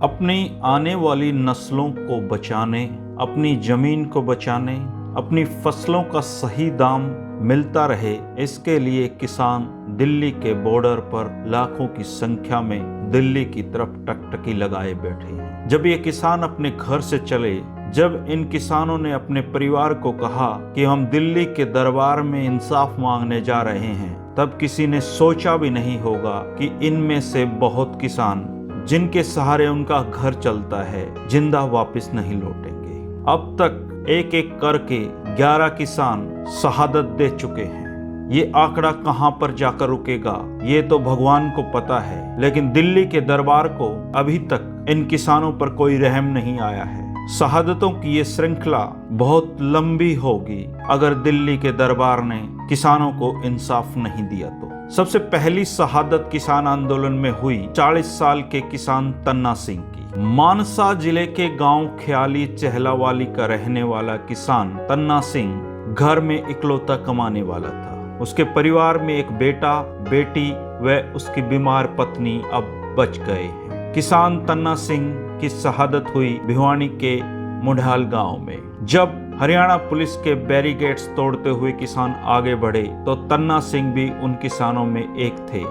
अपनी आने वाली नस्लों को बचाने, अपनी जमीन को बचाने, अपनी फसलों का सही दाम मिलता रहे, इसके लिए किसान दिल्ली के बॉर्डर पर लाखों की संख्या में दिल्ली की तरफ टकटकी लगाए बैठे हैं। जब ये किसान अपने घर से चले, जब इन किसानों ने अपने परिवार को कहा कि हम दिल्ली के दरबार में इंसाफ मांगने जा रहे हैं, तब किसी ने सोचा भी नहीं होगा कि इनमें से बहुत किसान जिनके सहारे उनका घर चलता है, जिंदा वापस नहीं लौटेंगे। अब तक एक एक करके 11 किसान शहादत दे चुके हैं। ये आंकड़ा कहां पर जाकर रुकेगा ये तो भगवान को पता है, लेकिन दिल्ली के दरबार को अभी तक इन किसानों पर कोई रहम नहीं आया है। शहादतों की ये श्रृंखला बहुत लंबी होगी अगर दिल्ली के दरबार ने किसानों को इंसाफ नहीं दिया तो। सबसे पहली शहादत किसान आंदोलन में हुई 40 साल के किसान तन्ना सिंह की। मानसा जिले के गांव ख्याली चहलावाली का रहने वाला किसान तन्ना सिंह घर में इकलौता कमाने वाला था। उसके परिवार में एक बेटा, बेटी व उसकी बीमार पत्नी अब बच गए हैं। किसान तन्ना सिंह की शहादत हुई भिवानी के मुढाल गांव में। जब हरियाणा पुलिस के बैरिकेड्स तोड़ते हुए किसान आगे बढ़े तो तन्ना सिंह भी उन किसानों में एक थे।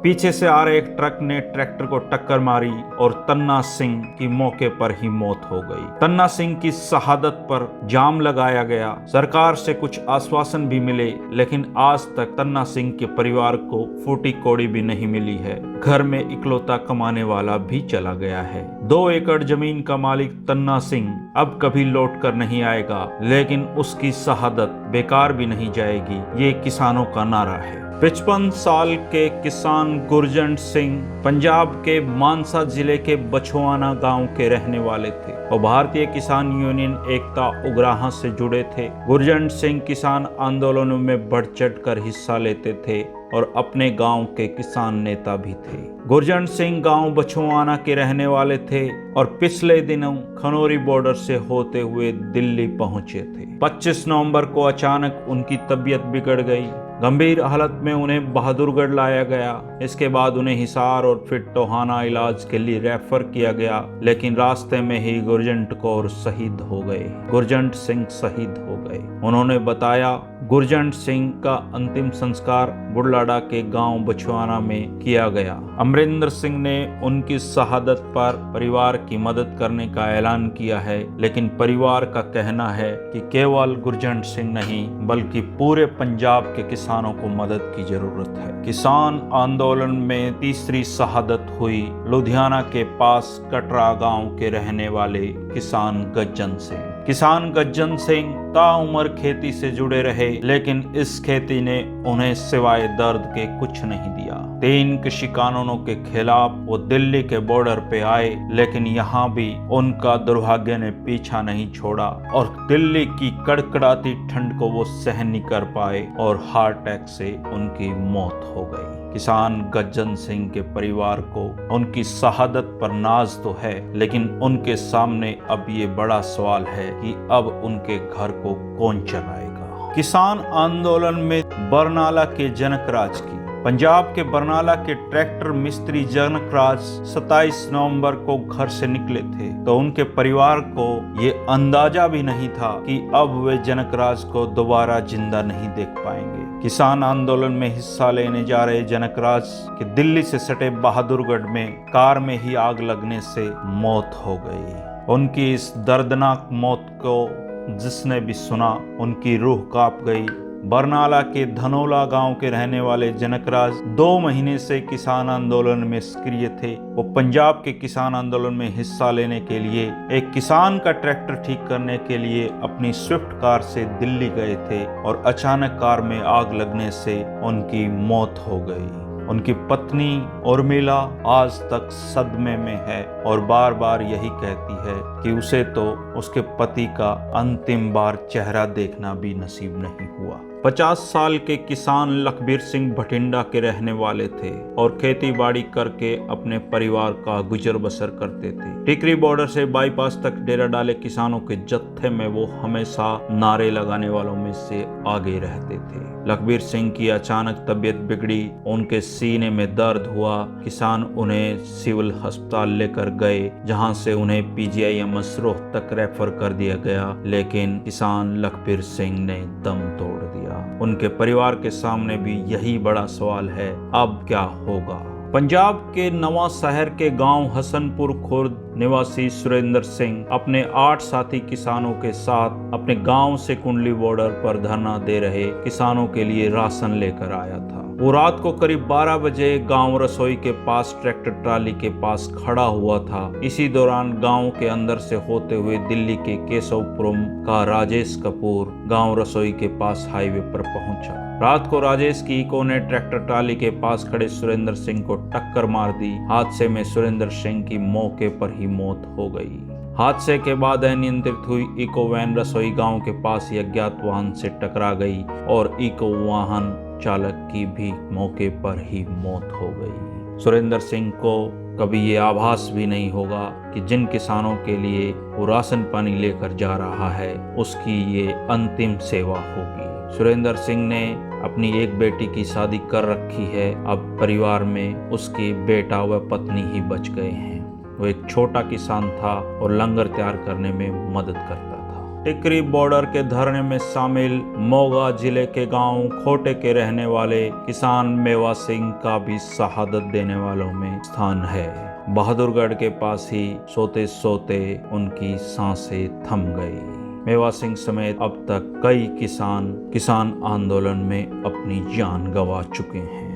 पीछे से आ रहे एक ट्रक ने ट्रैक्टर को टक्कर मारी और तन्ना सिंह की मौके पर ही मौत हो गई। तन्ना सिंह की शहादत पर जाम लगाया गया। सरकार से कुछ आश्वासन भी मिले, लेकिन आज तक तन्ना सिंह के परिवार को फूटी कौड़ी भी नहीं मिली है। घर में इकलौता कमाने वाला भी चला गया है। 2 एकड़ जमीन का मालिक तन्ना सिंह अब कभी लौट कर नहीं आएगा, लेकिन उसकी शहादत बेकार भी नहीं जाएगी, ये किसानों का नारा है। 55 साल के किसान गुरजंट सिंह पंजाब के मानसा जिले के बछवाना गांव के रहने वाले थे और भारतीय किसान यूनियन एकता उग्राह से जुड़े थे। गुरजंट सिंह किसान आंदोलनों में बढ़ चढ़ कर हिस्सा लेते थे और अपने गांव के किसान नेता भी थे। गुरजंट सिंह गांव बछवाना के रहने वाले थे और पिछले दिनों खनौरी बॉर्डर से होते हुए दिल्ली पहुंचे थे। 25 नवंबर को अचानक उनकी तबीयत बिगड़ गई। गंभीर हालत में उन्हें बहादुरगढ़ लाया गया। इसके बाद उन्हें हिसार और फिर टोहाना इलाज के लिए रेफर किया गया, लेकिन रास्ते में ही गुरजंट कौर शहीद हो गए। गुरजंट सिंह शहीद हो गए। उन्होंने बताया, गुरजंट सिंह का अंतिम संस्कार बुढ़लाडा के गांव बछवाना में किया गया। अमरिंदर सिंह ने उनकी शहादत पर परिवार की मदद करने का ऐलान किया है, लेकिन परिवार का कहना है कि केवल गुरजंट सिंह नहीं बल्कि पूरे पंजाब के किसानों को मदद की जरूरत है। किसान आंदोलन में तीसरी शहादत हुई लुधियाना के पास कटरा गांव के रहने वाले किसान गज्जन सिंह। किसान गज्जन सिंह ताउम्र खेती से जुड़े रहे, लेकिन इस खेती ने उन्हें सिवाय दर्द के कुछ नहीं दिया। 3 कृषि कानूनों के खिलाफ वो दिल्ली के बॉर्डर पे आए, लेकिन यहाँ भी उनका दुर्भाग्य ने पीछा नहीं छोड़ा और दिल्ली की कड़कड़ाती ठंड को वो सहन नहीं कर पाए और हार्ट अटैक से उनकी मौत हो गई। किसान गज्जन सिंह के परिवार को उनकी शहादत पर नाज तो है, लेकिन उनके सामने अब ये बड़ा सवाल है कि अब उनके घर को कौन चलाएगा। किसान आंदोलन में बरनाला के जनकराज की। पंजाब के बरनाला के ट्रैक्टर मिस्त्री जनकराज 27 नवंबर को घर से निकले थे, तो उनके परिवार को ये अंदाजा भी नहीं था कि अब वे जनकराज को दोबारा जिंदा नहीं देख पाएंगे। किसान आंदोलन में हिस्सा लेने जा रहे जनकराज की दिल्ली से सटे बहादुरगढ़ में कार में ही आग लगने से मौत हो गई। उनकी इस दर्दनाक मौत को जिसने भी सुना, उनकी रूह कांप गई। बरनाला के धनोला गांव के रहने वाले जनकराज 2 महीने से किसान आंदोलन में सक्रिय थे। वो पंजाब के किसान आंदोलन में हिस्सा लेने के लिए एक किसान का ट्रैक्टर ठीक करने के लिए अपनी स्विफ्ट कार से दिल्ली गए थे और अचानक कार में आग लगने से उनकी मौत हो गई। उनकी पत्नी उर्मिला आज तक सदमे में है और बार बार यही कहती है कि उसे तो उसके पति का अंतिम बार चेहरा देखना भी नसीब नहीं हुआ। 50 साल के किसान लखबीर सिंह भटिंडा के रहने वाले थे और खेती बाड़ी करके अपने परिवार का गुजर बसर करते थे। टिकरी बॉर्डर से बाईपास तक डेरा डाले किसानों के जत्थे में वो हमेशा नारे लगाने वालों में से आगे रहते थे। लखबीर सिंह की अचानक तबीयत बिगड़ी, उनके सीने में दर्द हुआ। किसान उन्हें सिविल अस्पताल लेकर गए, जहां से उन्हें PGIMS रोहतक रेफर कर दिया गया, लेकिन किसान लखबीर सिंह ने दम तोड़ दिया। उनके परिवार के सामने भी यही बड़ा सवाल है, अब क्या होगा। पंजाब के नवा शहर के गांव हसनपुर खुर्द निवासी सुरेंद्र सिंह अपने 8 साथी किसानों के साथ अपने गांव से कुंडली बॉर्डर पर धरना दे रहे किसानों के लिए राशन लेकर आया था। वो रात को करीब 12 बजे गांव रसोई के पास ट्रैक्टर ट्राली के पास खड़ा हुआ था। इसी दौरान गांव के अंदर से होते हुए दिल्ली के केशवपुरम का राजेश कपूर गांव रसोई के पास हाईवे पर पहुंचा। रात को राजेश की इको ने ट्रैक्टर ट्राली के पास खड़े सुरेंद्र सिंह को टक्कर मार दी। हादसे में सुरेंद्र सिंह की मौके पर ही मौत हो गई। हादसे के बाद अनियंत्रित हुई इको वैन रसोई गांव के पास ही अज्ञात वाहन से टकरा गई और इको वाहन चालक की भी मौके पर ही मौत हो गई। सुरेंद्र सिंह को कभी ये आभास भी नहीं होगा कि जिन किसानों के लिए वो राशन पानी लेकर जा रहा है उसकी ये अंतिम सेवा होगी। सुरेंद्र सिंह ने अपनी एक बेटी की शादी कर रखी है। अब परिवार में उसकी बेटा व पत्नी ही बच गए हैं। वो एक छोटा किसान था और लंगर तैयार करने में मदद करता था। टिकरी बॉर्डर के धरने में शामिल मोगा जिले के गांव खोटे के रहने वाले किसान मेवा सिंह का भी शहादत देने वालों में स्थान है। बहादुरगढ़ के पास ही सोते सोते उनकी सांसें थम गई। मेवा सिंह समेत अब तक कई किसान आंदोलन में अपनी जान गंवा चुके हैं।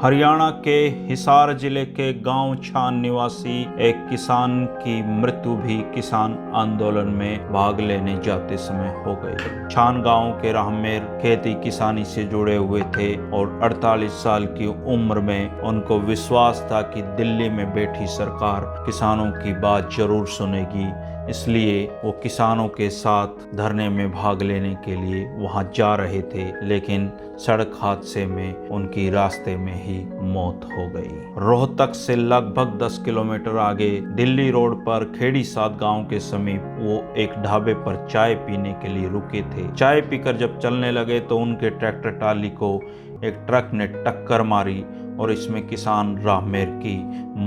हरियाणा के हिसार जिले के गांव छान निवासी एक किसान की मृत्यु भी किसान आंदोलन में भाग लेने जाते समय हो गई। छान गांव के राहमेर खेती किसानी से जुड़े हुए थे और 48 साल की उम्र में उनको विश्वास था कि दिल्ली में बैठी सरकार किसानों की बात जरूर सुनेगी, इसलिए वो किसानों के साथ धरने में भाग लेने के लिए वहां जा रहे थे, लेकिन सड़क हादसे में उनकी रास्ते में ही मौत हो गई। रोहतक से लगभग 10 किलोमीटर आगे दिल्ली रोड पर खेड़ी सात गांव के समीप वो एक ढाबे पर चाय पीने के लिए रुके थे। चाय पीकर जब चलने लगे तो उनके ट्रैक्टर ट्राली को एक ट्रक ने टक्कर मारी और इसमें किसान राहमेर की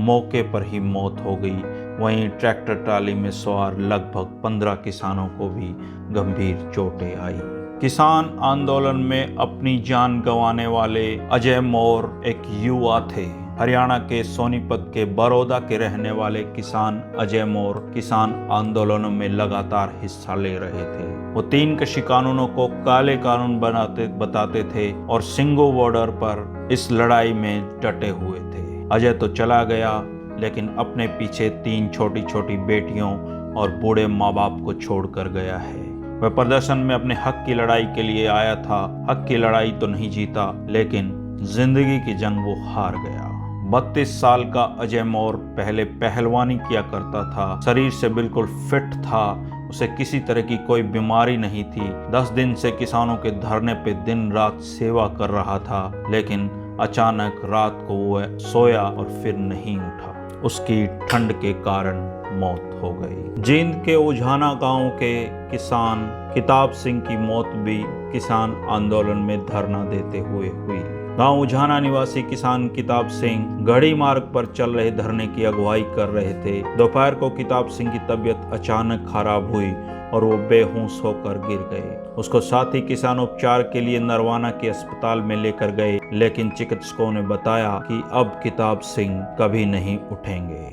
मौके पर ही मौत हो गई। वहीं ट्रैक्टर ट्राली में सवार लगभग 15 किसानों को भी गंभीर चोटें आई। किसान आंदोलन में अपनी जान गंवाने वाले अजय मौर्य एक युवा थे। हरियाणा के सोनीपत के बड़ौदा के रहने वाले किसान अजय मौर्य किसान आंदोलनों में लगातार हिस्सा ले रहे थे। वो 3 कृषि कानूनों को काले कानून बताते थे और सिंगो बॉर्डर पर इस लड़ाई में डटे हुए थे। अजय तो चला गया, लेकिन अपने पीछे 3 छोटी छोटी बेटियों और बूढ़े माँ बाप को छोड़कर गया है। वह प्रदर्शन में अपने हक की लड़ाई के लिए आया था। हक की लड़ाई तो नहीं जीता, लेकिन जिंदगी की जंग वो हार गया। 32 साल का अजय मौर्य पहले पहलवानी किया करता था। शरीर से बिल्कुल फिट था। उसे किसी तरह की कोई बीमारी नहीं थी। 10 दिन से किसानों के धरने पे दिन रात सेवा कर रहा था, लेकिन अचानक रात को वह सोया और फिर नहीं उठा। उसकी ठंड के कारण मौत हो गई। जींद के उझाना गांव के किसान किताब सिंह की मौत भी किसान आंदोलन में धरना देते हुए हुई। गांव उझाना निवासी किसान किताब सिंह गढ़ी मार्ग पर चल रहे धरने की अगुवाई कर रहे थे। दोपहर को किताब सिंह की तबीयत अचानक खराब हुई और वो बेहोश होकर गिर गए। उसको साथी किसान उपचार के लिए नरवाना के अस्पताल में लेकर गए, लेकिन चिकित्सकों ने बताया कि अब किताब सिंह कभी नहीं उठेंगे।